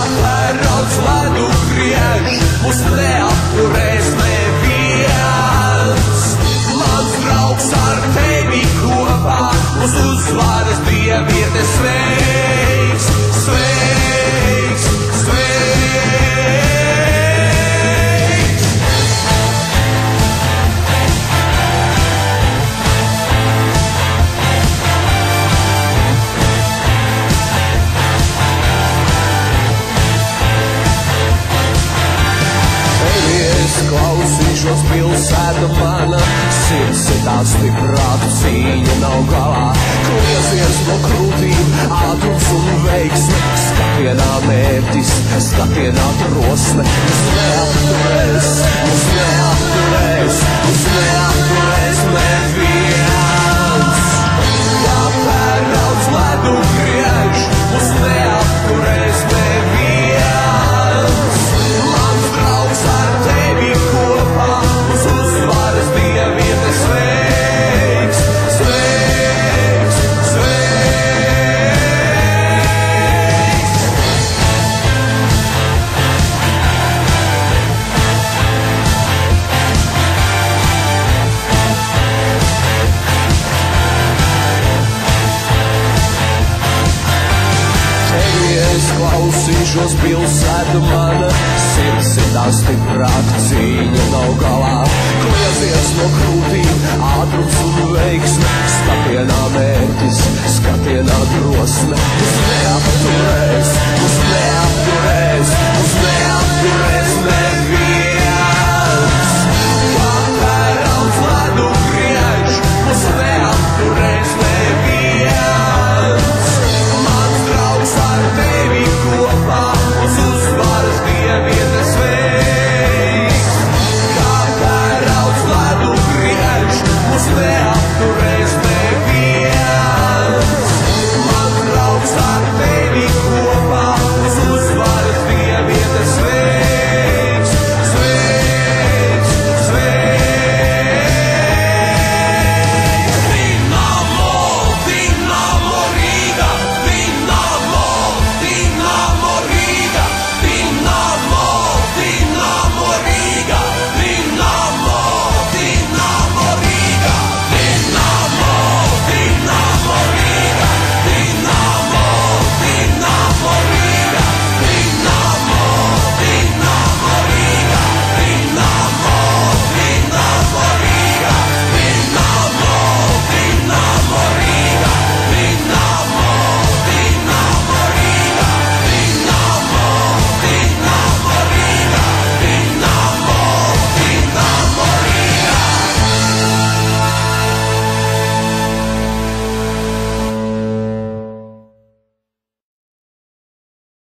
Jāpērauc ledu priekš, mūs neapturēs neviens. Mans draugs ar tevi kopā, mūs uzvaras dieviete sveiks, sveiks, sveiks. Klausīšos pilsēta mana, sirds ir tā stiprāta, cīņa nav galā. Kliezies no krūtīm, ātrums un veiksme, skatienā mērķis, skatienā drosme. Mums neapturēs, mums neapturēs, mums neapturēs neviens. Jāpērauc ledu priekš, mums neapturēs neviens. Mans draugs ar tevi kopā, mūs uzvaras dieviete sveiks, sveiks, sveiks. Tevi es klausīšos pilsēta mana, sirds ir tā stiprāka, cīņa nav galā. Kliezies no krūtīm, ātrums un veiksme, skatienā mērķis, skatienā drosme. Mums neapturēs,